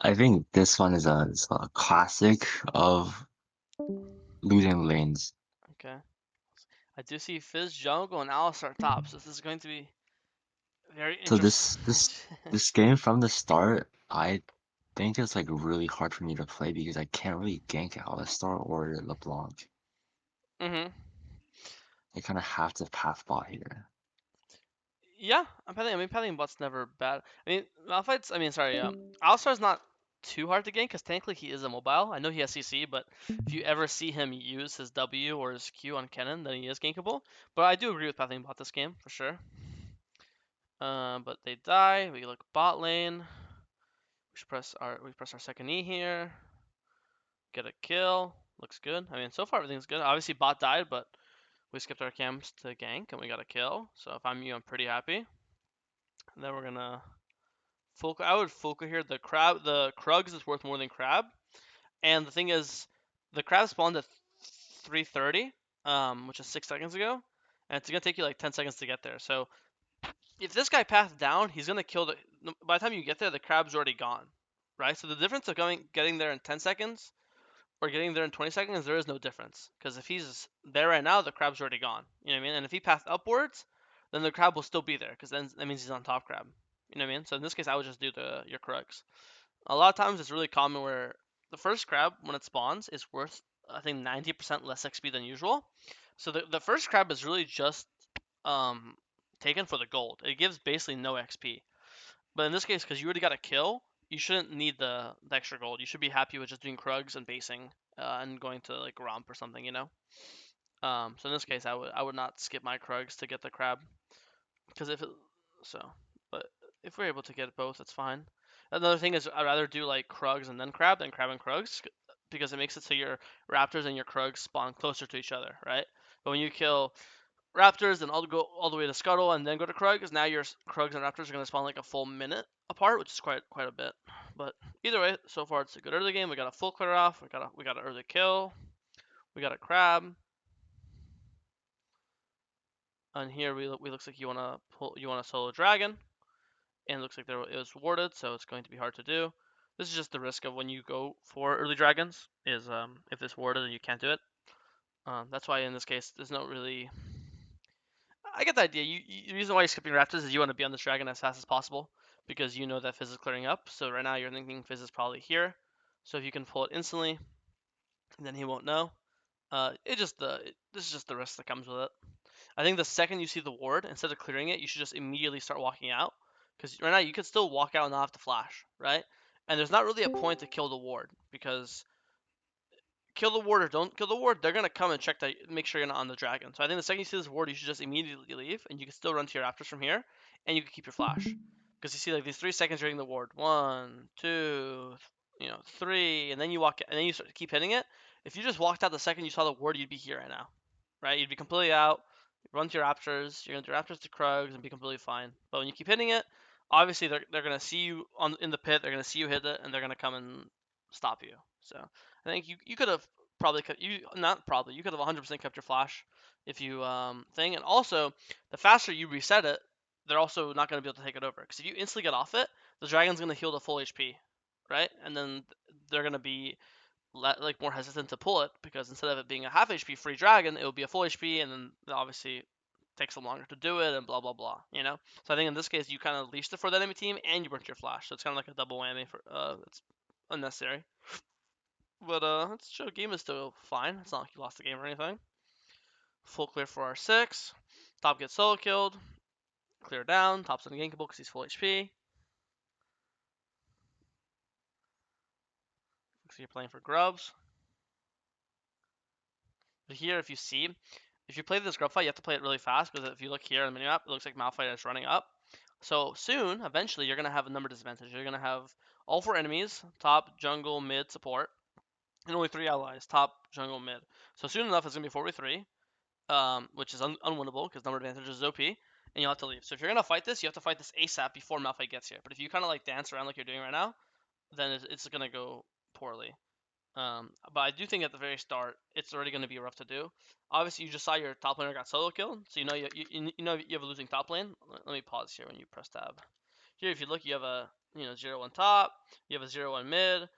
I think this one is a classic of losing lanes. Okay. I do see Fizz jungle and Alistar top, so this is going to be very So interesting. this game from the start, I think it's like really hard for me to play because I can't really gank Alistar or LeBlanc. hmm I kind of have to path bot here. Yeah, I mean, bot's never bad. I mean, Malphite's, sorry, Alistar's not too hard to gank because technically he is immobile. I know he has CC, but if you ever see him use his W or his Q on Kennen, then he is gankable. But I do agree with pathing bot this game for sure. But they die. We look bot lane. We press our second E here. Get a kill. Looks good. I mean, so far everything's good. Obviously bot died, but we skipped our camps to gank and we got a kill. So if I'm you, I'm pretty happy. And then we're gonna I would Fulka here. The Krugs is worth more than Crab. And the thing is, the Crab spawned at 3:30, which is 6 seconds ago, and it's gonna take you like 10 seconds to get there. So if this guy paths down, he's gonna kill the. By the time you get there, the Crab's already gone, right? So the difference of getting there in 10 seconds or getting there in 20 seconds, there is no difference. Because if he's there right now, the Crab's already gone. You know what I mean? And if he paths upwards, then the Crab will still be there, because then that means he's on top Crab. You know what I mean? So in this case, I would just do your Krugs. A lot of times it's really common where the first crab, when it spawns, is worth, I think, 90% less XP than usual. So the first crab is really just um, taken for the gold. It gives basically no XP. But in this case, because you already got a kill, you shouldn't need the extra gold. You should be happy with just doing Krugs and basing and going to like Romp or something, you know? So in this case, I would not skip my Krugs to get the crab. Because if it, so, but if we're able to get both, it's fine. Another thing is I'd rather do like Krugs and then Crab than Crab and Krugs because it makes it so your Raptors and your Krugs spawn closer to each other, right? But when you kill Raptors, then I'll go all the way to Scuttle and then go to Krugs. Now your Krugs and Raptors are gonna spawn like a full minute apart, which is quite a bit. But either way, so far it's a good early game. We got a full clear off. We got an early kill. We got a Crab. And here we looks like you wanna solo Dragon. And it looks like it was warded, so it's going to be hard to do. This is just the risk of when you go for early dragons, is if it's warded and you can't do it. That's why in this case, there's no really. I get the idea. The reason why you're skipping Raptors is you want to be on this dragon as fast as possible because you know that Fizz is clearing up. So right now you're thinking Fizz is probably here. So if you can pull it instantly, then he won't know. This is just the risk that comes with it. I think the second you see the ward, instead of clearing it, you should just immediately start walking out. Because right now you could still walk out and not have to flash, right? And there's not really a point to kill the ward because kill the ward or don't kill the ward, they're gonna come and check that, make sure you're not on the dragon. So I think the second you see this ward, you should just immediately leave, and you can still run to your Raptors from here, and you can keep your flash. Because you see like these 3 seconds during the ward, one, two, three, and then you walk, and then you keep hitting it. If you just walked out the second you saw the ward, you'd be here right now, right? You'd be completely out. Run to your Raptors. You're gonna do Raptors to Krugs and be completely fine. But when you keep hitting it, obviously they're gonna see you in the pit. They're gonna see you hit it, and they're gonna come and stop you. So I think you could have probably kept you not probably you could have 100% kept your flash if you thing. And also the faster you reset it, they're also not gonna be able to take it over because if you instantly get off it, the dragon's gonna heal to full HP, right? And then they're gonna be like more hesitant to pull it because instead of it being a half HP free dragon, it would be a full HP, and then obviously takes them longer to do it, and blah blah blah. You know. So I think in this case you kind of leashed it for that enemy team, and you burnt your flash. So it's kind of like a double whammy for it's unnecessary. But let's show game is still fine. It's not like you lost the game or anything. Full clear for our 6. Top gets solo killed. Clear down. Top's ungankable because he's full HP. Looks like you're playing for grubs. But here, if you play this grub fight, you have to play it really fast because if you look here on the minimap, it looks like Malphite is running up. So soon, eventually, you're going to have a number disadvantage. You're going to have all 4 enemies, top, jungle, mid, support, and only 3 allies, top, jungle, mid. So soon enough, it's going to be 4v3, which is unwinnable because number advantage is OP, and you'll have to leave. So if you're going to fight this, you have to fight this ASAP before Malphite gets here. But if you kind of like dance around like you're doing right now, then it's going to go poorly. But I do think at the very start, it's already going to be rough to do. Obviously, you just saw your top laner got solo killed, so you know you have a losing top lane. Let me pause here when you press tab. Here, if you look, you have a 0-1 top. You have a 0-1 mid.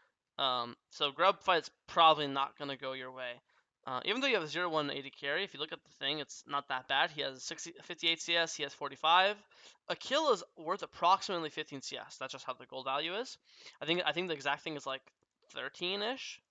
So grub fight's probably not gonna go your way. Even though you have a 0-1 AD carry, if you look at the thing, it's not that bad. He has 58 CS, he has 45. A kill is worth approximately 15 CS. That's just how the gold value is. I think the exact thing is like 13-ish.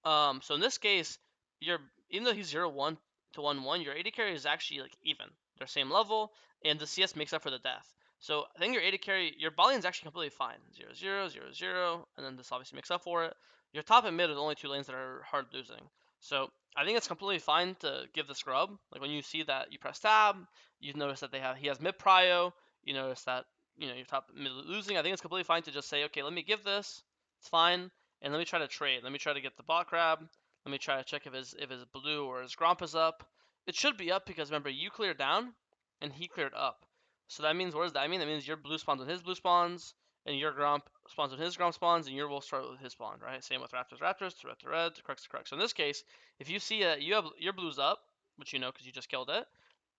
So in this case, you're even though he's 0-1 to 1-1, your AD carry is actually like even. They're same level, and the CS makes up for the death. So I think your AD carry, your bot lane is actually completely fine. 0-0, 0-0, and then this obviously makes up for it. Your top and mid are the only two lanes that are hard losing. So I think it's completely fine to give the scrub. Like when you see that you press tab, you notice that he has mid prio. You notice that your top mid losing. I think it's completely fine to just say, okay, let me give this. It's fine, and let me try to trade. Let me try to get the bot crab. Let me try to check if his blue or his gromp is up. It should be up because remember you cleared down and he cleared up. So that means what does that mean? That means your blue spawns when his blue spawns, and your gromp spawns when his gromp spawns, and your will start with his spawn, right? Same with raptors, red to red, crux to crux. So in this case, if you see you have your blue's up, which you know because you just killed it,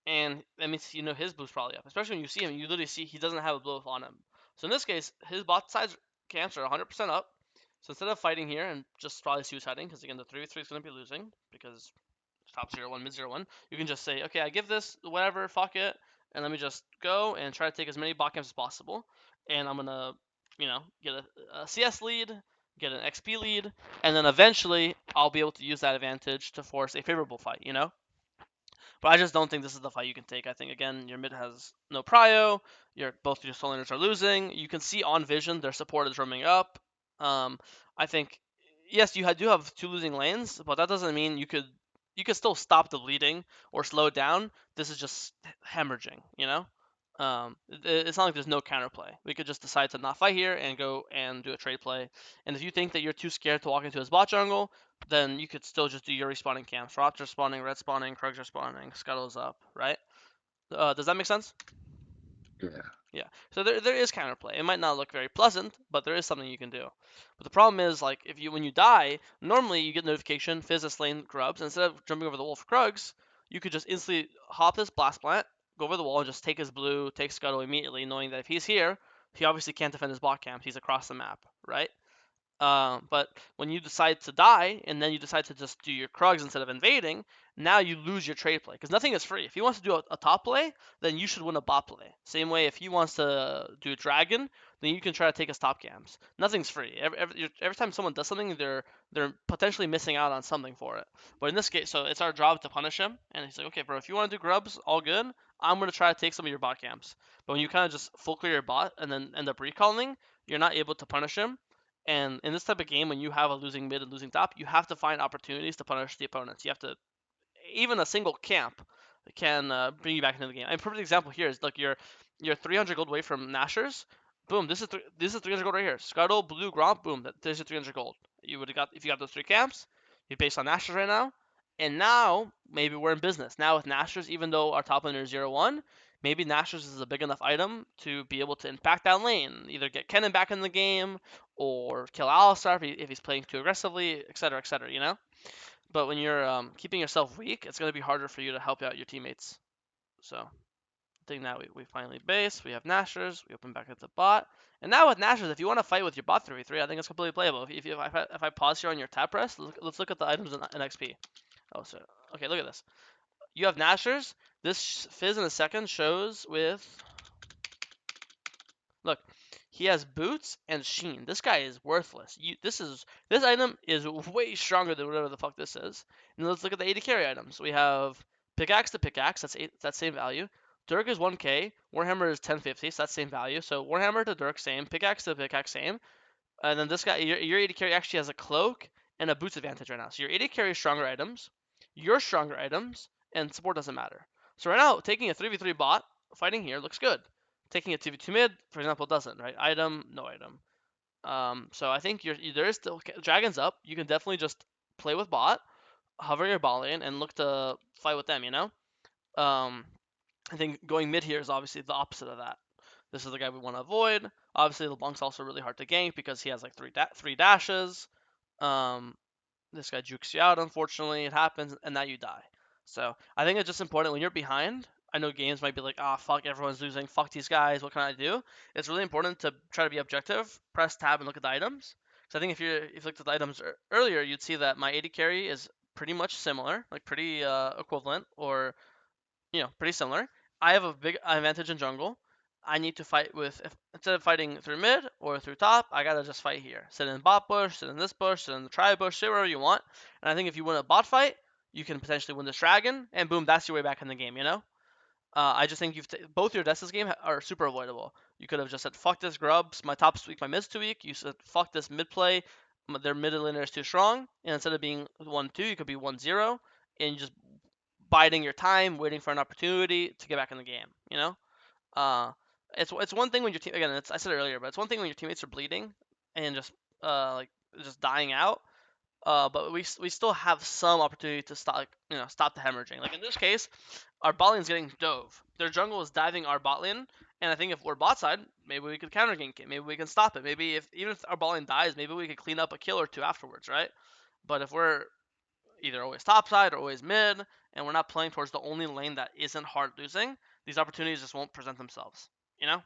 and that means his blue's probably up. Especially when you see him, you literally see he doesn't have a blue on him. So in this case, his bot side's camps are 100% up. So instead of fighting here and just probably suiciding, because again the 3v3 is going to be losing because top 0-1, mid 0-1, you can just say, okay, I give this whatever, fuck it, and let me just go and try to take as many bot camps as possible, and I'm gonna get a CS lead, get an XP lead, and then eventually I'll be able to use that advantage to force a favorable fight. But I just don't think this is the fight you can take. I think again your mid has no prio. Both your soul laners are losing. You can see on vision their support is roaming up. Um, I think yes, do have two losing lanes, but that doesn't mean you could still stop the bleeding or slow it down. This is just hemorrhaging. It's not like there's no counterplay. We could just decide to not fight here and go and do a trade play. And if you think that you're too scared to walk into his bot jungle, then you could still just do your respawning camps. Raptor spawning, red spawning, Krugs are spawning, Scuttle's up, right? Does that make sense? Yeah. Yeah. So there is counterplay. It might not look very pleasant, but there is something you can do. But the problem is, like, when you die, normally you get notification, fizz has slain grubs. Instead of jumping over the wall for Krugs, you could just instantly hop this blast plant, go over the wall, and just take his blue, take Scuttle immediately, knowing that if he's here, he obviously can't defend his bot camp. He's across the map, right? But when you decide to die and then you decide to just do your Krugs instead of invading, now you lose your trade play because nothing is free. If he wants to do a top play, then you should win a bot play. Same way if he wants to do a dragon, then you can try to take his top camps. Nothing's free. Every time someone does something, they're potentially missing out on something for it. But in this case, so it's our job to punish him. And he's like, okay, bro, if you want to do grubs, all good. I'm gonna try to take some of your bot camps. But when you kind of just full clear your bot and then end up recalling, you're not able to punish him, and in this type of game, when you have a losing mid and losing top, you have to find opportunities to punish the opponents. You have to, even a single camp can bring you back into the game. A perfect example here is like you're 300 gold away from Nashers. Boom, this is 300 gold right here. Scuttle, Blue, Gromp, boom, there's your 300 gold. You would have got if you got those three camps. You're based on Nashers right now, and now maybe we're in business. Now with Nashers, even though our top laner is 0-1, maybe Nashers is a big enough item to be able to impact that lane. Either get Kennen back in the game, or kill Alistar if he's playing too aggressively, etc., etc. But when you're keeping yourself weak, it's going to be harder for you to help out your teammates. So I think now we finally base. We have Nashers. We open back at the bot. And now with Nashers, if you want to fight with your bot 3v3, I think it's completely playable. If I pause here on your tab press, let's look at the items in XP. Oh, so okay, look at this. You have Nashers. This fizz in a second shows with. Look, he has boots and sheen. This guy is worthless. This item is way stronger than whatever the fuck this is. And let's look at the AD carry items. We have pickaxe to pickaxe. That's same value. Dirk is 1k. Warhammer is 1050. So that's same value. So Warhammer to Dirk same. Pickaxe to pickaxe same. And then this guy, your AD carry actually has a cloak and a boots advantage right now. So your AD carry is stronger items. Your stronger items and support doesn't matter. So right now, taking a 3v3 bot fighting here looks good. Taking a 2v2 mid, for example, doesn't, right? Item, no item. So I think there is still dragons up. You can definitely just play with bot, hover your bot lane, and look to fight with them. I think going mid here is obviously the opposite of that. This is the guy we want to avoid. Obviously, LeBlanc's also really hard to gank because he has like three dashes. Um, this guy jukes you out, unfortunately. It happens, and now you die. So I think it's just important when you're behind. I know games might be like, ah, fuck, everyone's losing. Fuck these guys. What can I do? It's really important to try to be objective. Press tab and look at the items. So I think if you looked at the items earlier, you'd see that my 80 carry is pretty much similar, like pretty equivalent, or pretty similar. I have a big advantage in jungle. I need to fight with instead of fighting through mid or through top, I gotta just fight here. Sit in bot bush, sit in this bush, sit in the tri bush, sit wherever you want. And I think if you win a bot fight, you can potentially win this dragon, and boom, that's your way back in the game. I just think both your deaths this game are super avoidable. You could have just said fuck this grubs, my top's weak, my mid's too weak. You said fuck this mid play, their mid laner is too strong, and instead of being 1-2, you could be 1-0, and you just biding your time, waiting for an opportunity to get back in the game. Uh, it's one thing when your team again. I said it earlier, but it's one thing when your teammates are bleeding and like just dying out. But we still have some opportunity to stop the hemorrhaging. Like in this case, our bot lane's getting dove. Their jungle is diving our bot lane, and I think if we're bot side, maybe we could counter gank it. Maybe we can stop it. Maybe even if our bot lane dies, maybe we could clean up a kill or two afterwards, right? But if we're either always top side or always mid, and we're not playing towards the only lane that isn't hard losing, these opportunities just won't present themselves. You know.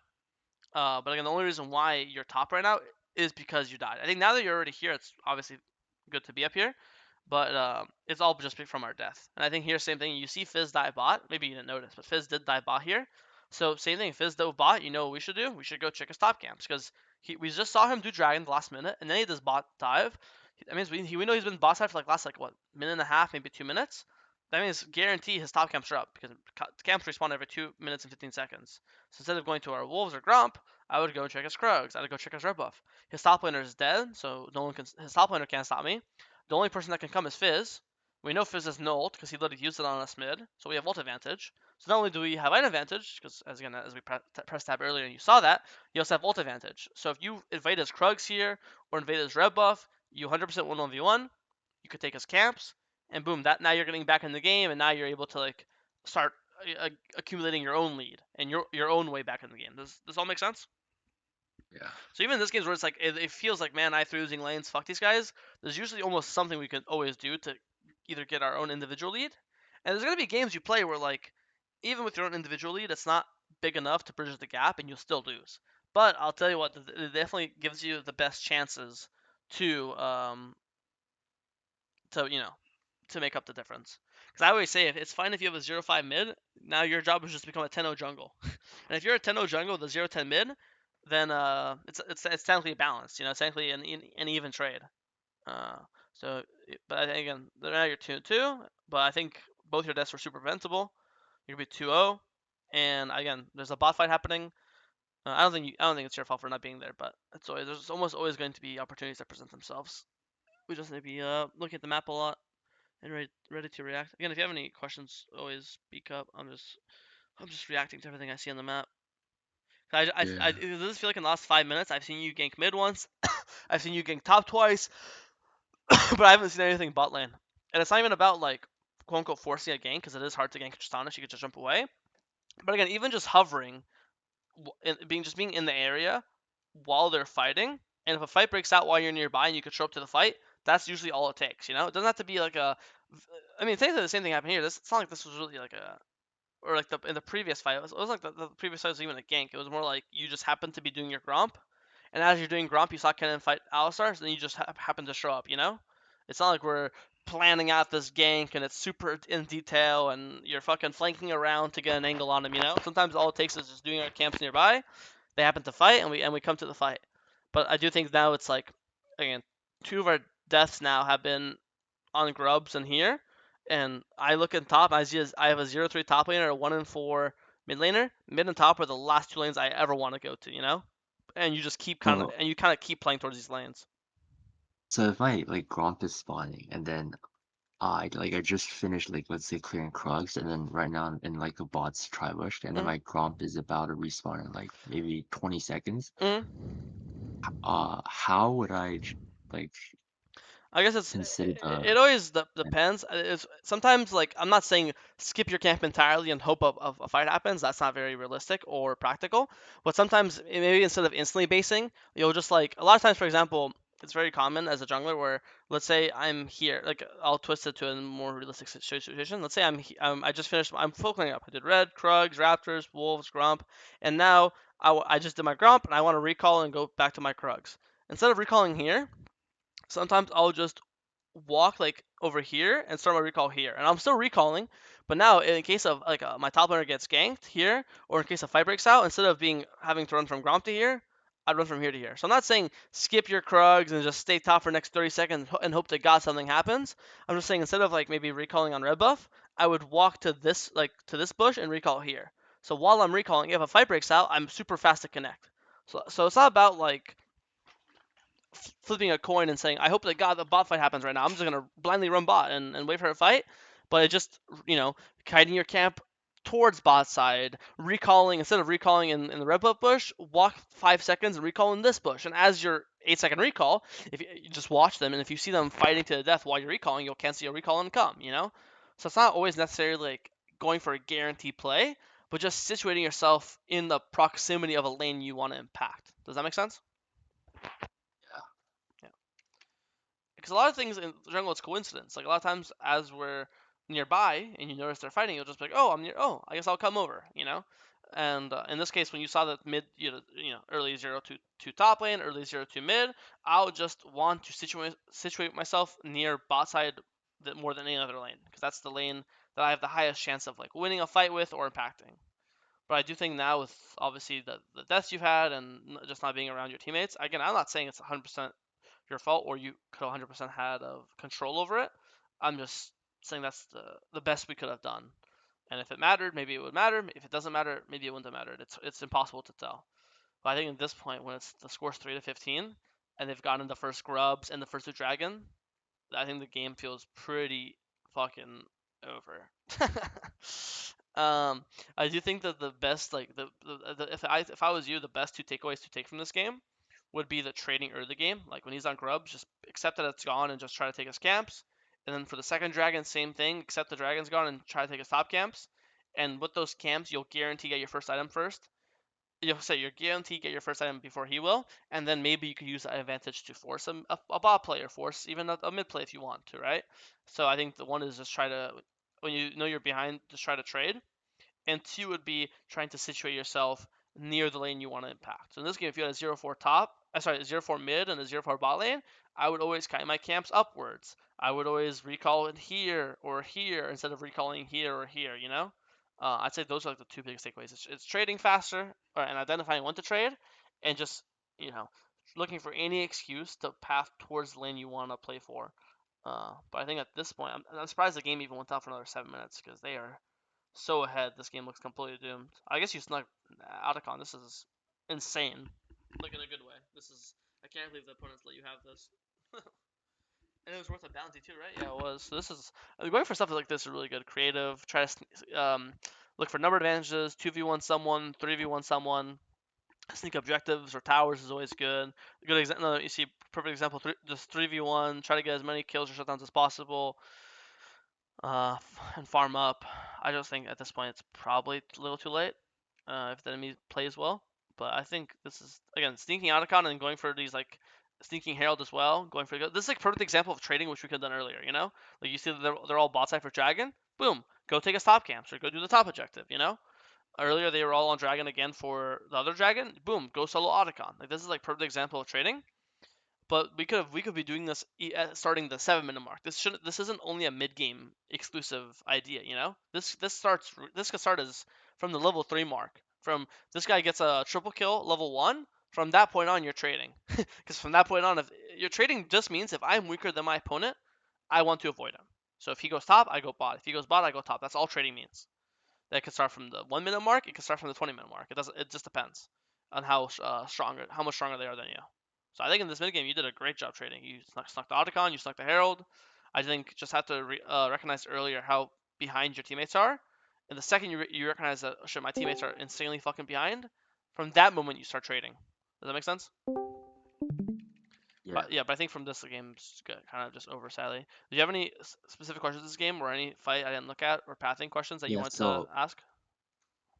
But again, the only reason why you're top right now is because you died. I think now that you're already here, it's obviously good to be up here. But it's all just from our death. And I think here, same thing. You see Fizz die bot. Maybe you didn't notice, but Fizz did die bot here. So same thing. Fizz dove bot. You know what we should do? We should go check his top camps because we just saw him do dragon the last minute, and then he does bot dive. That means we know he's been bot side for like last like what minute and a half, maybe 2 minutes. That means guarantee his top camps are up because camps respawn every 2 minutes and 15 seconds. So instead of going to our wolves or grump, I would go and check his Krugs. I would go check his red buff. His top laner is dead, so no one can. His top laner can't stop me. The only person that can come is Fizz. We know Fizz is no ult because he literally used it on us mid, so we have ult advantage. So not only do we have item advantage, because as we press tab earlier and you saw that, you also have ult advantage. So if you invade his Krugs here or invade his red buff, you 100% win 1v1. You could take his camps, and boom, that now you're getting back in the game, and now you're able to like start accumulating your own lead and your own way back in the game. Does this all make sense? Yeah. So even in this games where it's like it feels like man, I threw losing lanes, fuck these guys. There's usually almost something we can always do to either get our own individual lead, and there's gonna be games you play where like even with your own individual lead, it's not big enough to bridge the gap, and you'll still lose. But I'll tell you what, it definitely gives you the best chances to to you know to make up the difference. Because I always say it's fine if you have a 0-5 mid. Now your job is just to become a 10-0 jungle. And if you're a 10-0 jungle with a 0-10 mid, then it's technically balanced. It's technically an even trade. Uh, so, but I think again, now you're 2-2. But I think both your deaths were super preventable. You could be 2-0, and again, there's a bot fight happening. I don't think it's your fault for not being there, but there's almost always going to be opportunities that present themselves. We just need to be looking at the map a lot and ready to react. Again, if you have any questions, always speak up. I'm just reacting to everything I see on the map. Yeah. Does this feel like in the last 5 minutes I've seen you gank mid once, I've seen you gank top twice, but I haven't seen anything bot lane. And it's not even about like quote unquote forcing a gank because it is hard to gank Tristana. You could just jump away. But again, even just hovering, being in the area while they're fighting, and if a fight breaks out while you're nearby and you could show up to the fight, that's usually all it takes. It doesn't have to be like a. I mean, technically the same thing happened here. It's not like this was really like a or like in the previous fight. It was like the previous fight was even a gank. It was more like you just happened to be doing your Gromp, and as you're doing Gromp, you saw Kennen fight Alistar, so then you just happen to show up. It's not like we're planning out this gank and it's super in detail and you're fucking flanking around to get an angle on him. Sometimes all it takes is just doing our camps nearby. They happen to fight, and we come to the fight. But I do think now it's like again, two of our deaths now have been on grubs and here, and I look at top. I have a 0-3 top laner, a 1-4 mid laner. Mid and top are the last two lanes I ever want to go to. And you just So kind of keep playing towards these lanes. so if my like Gromp is spawning and then I just finished like let's say clearing Krugs and then right now I'm in like a bot's tri-bush and then Mm-hmm. my Gromp is about to respawn in like maybe 20 seconds. Mm-hmm. How would like I guess consider it always depends. It's sometimes like I'm not saying skip your camp entirely and hope of a fight happens. That's not very realistic or practical. But sometimes maybe instead of instantly basing, you'll just like a lot of times, for example, it's very common as a jungler where, let's say I'm here, like I'll twist it to a more realistic situation. Let's say I just finished, I'm full cleaning up. I did red, Krugs, Raptors, Wolves, Grump, and now I just did my Grump and I want to recall and go back to my Krugs. Instead of recalling here, sometimes I'll just walk like over here and start my recall here, and I'm still recalling. But now, in case of like my top laner gets ganked here, or in case a fight breaks out, instead of being having to run from Gromp to here, I'd run from here to here. So I'm not saying skip your Krugs and just stay top for the next 30 seconds and hope to God something happens. I'm just saying instead of like maybe recalling on red buff, I would walk to this bush and recall here. So while I'm recalling, if a fight breaks out, I'm super fast to connect. So it's not about like flipping a coin and saying, I hope that God the bot fight happens right now. I'm just gonna blindly run bot and wait for a fight. But it just guiding your camp towards bot side, recalling instead of recalling in the red buff bush, walk 5 seconds and recall in this bush. And as your 8 second recall, if you just watch them, and if you see them fighting to the death while you're recalling, you'll cancel your recall and come. So it's not always necessarily like going for a guaranteed play, but just situating yourself in the proximity of a lane you want to impact. Does that make sense? Yeah. Yeah. Because a lot of things in the jungle it's coincidence. Like a lot of times as we're nearby and you notice they're fighting, you'll just be like, oh, I'm near. Oh, I guess I'll come over. And in this case, when you saw that mid, early 0 to top lane, early 0 to mid, I'll just want to situate myself near bot side more than any other lane because that's the lane that I have the highest chance of like winning a fight with or impacting. But I do think now with obviously the deaths you've had and just not being around your teammates, again, I'm not saying it's 100% your fault or you could 100% had of control over it. I'm just saying that's the best we could have done. And if it mattered, maybe it would matter. If it doesn't matter, maybe it wouldn't have mattered. It's impossible to tell. But I think at this point, when it's the score's 3-15, and they've gotten the first grubs and the first two dragon, I think the game feels pretty fucking over. I do think that the best, like if I was you, the best two takeaways to take from this game would be the trading early game. Like when he's on grubs, just accept that it's gone and just try to take his camps. And then for the second dragon, same thing. Accept the dragon's gone and try to take his top camps. And with those camps, you'll guarantee get your first item first. You'll say you're guaranteed get your first item before he will, and then maybe you could use that advantage to force a bot player, force even a mid play if you want to, right? So I think the one is just try to when you know you're behind, just try to trade, and two would be trying to situate yourself near the lane you want to impact. So in this game, if you had a 0-4 top, sorry, 0-4 mid and a 0-4 bot lane, I would always kite my camps upwards. I would always recall it here or here instead of recalling here or here. I'd say those are like the two biggest takeaways. It's trading faster and identifying when to trade, and just you know looking for any excuse to path towards the lane you want to play for. But I think at this point, I'm surprised the game even went out for another 7 minutes because they are so ahead. This game looks completely doomed. I guess you snuck Otacon. This is insane. Like in a good way. I can't believe the opponents let you have this. And it was worth a bounty too, right? Yeah, it was. So this is going for stuff like this is really good. Creative. Try to look for number advantages. 2v1 someone. 3v1 someone. Sneak objectives or towers is always good. Good example. No, you see, perfect example. Just 3v1. Try to get as many kills or shutdowns as possible. And farm up. I just think at this point it's probably a little too late if the enemy plays well. But I think this is again sneaking Otacon and going for these like sneaking Herald as well. Going for this is like a perfect example of trading which we could have done earlier. Like you see that they're all bot side for Dragon. Boom, go take a top camps or go do the top objective. Earlier they were all on Dragon again for the other Dragon. Boom, go solo Otacon. Like this is like perfect example of trading. But we could be doing this starting the 7 minute mark. This isn't only a mid game exclusive idea. This could start as from the level 3 mark. From this guy gets a triple kill level 1, from that point on you're trading. Because from that point on, if you're trading just means if I'm weaker than my opponent, I want to avoid him. So if he goes top, I go bot. If he goes bot, I go top. That's all trading means. That could start from the 1 minute mark. It could start from the 20 minute mark. It doesn't. It just depends on how much stronger they are than you. So I think in this mid game you did a great job trading. You snuck the Otacon, you snuck the Herald. I think just have to recognize earlier how behind your teammates are. And the second you recognize that oh shit, my teammates are insanely fucking behind, from that moment you start trading. Does that make sense? Yeah. But yeah, but I think from this the game's kind of just over sadly. Do you have any specific questions in this game or any fight I didn't look at or pathing questions that you Yeah. wanted to So ask?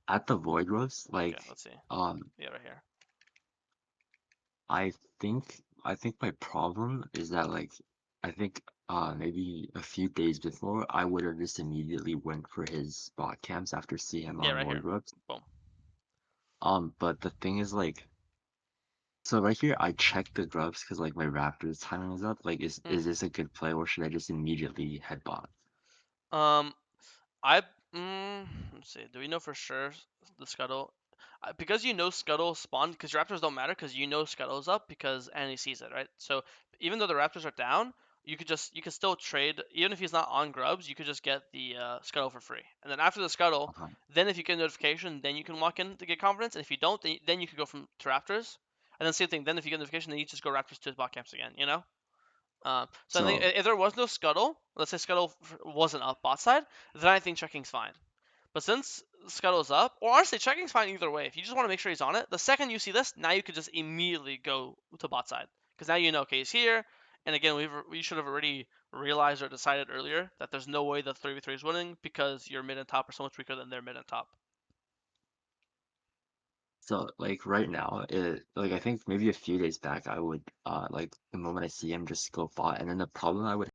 at the Void Roast, Okay, like, let's see. um, Yeah, right here. I think I think my problem is that like I think maybe a few days before I would have just immediately went for his bot camps after seeing him Yeah, on right more here. groups. Boom. But the thing is like so right here I checked the grubs because like my Raptors timing was up. Like Mm. is this a good play or should I just immediately head bot? Um, I let's see. Do we know for sure the scuttle? Because you know scuttle spawned because your raptors don't matter because you know scuttle's up because Annie sees it, right? So even though the raptors are down, you could still trade even if he's not on grubs. You could just get the scuttle for free, and then after the scuttle, Uh-huh. then if you get a notification, then you can walk in to get confidence, and if you don't, then you could go from to raptors, and then same thing. Then if you get a notification, then you just go raptors to his bot camps again. You know. So I think So if there was no scuttle, let's say scuttle wasn't up bot side, then I think checking's fine. But since Scuttle's up, or honestly, checking's fine either way. If you just want to make sure he's on it, the second you see this, now you could just immediately go to bot side because now you know, okay, he's here. And again, we should have already realized or decided earlier that there's no way the 3v3 is winning because your mid and top are so much weaker than their mid and top. so like right now like I think maybe a few days back I would like the moment I see him just go bot and then the problem I would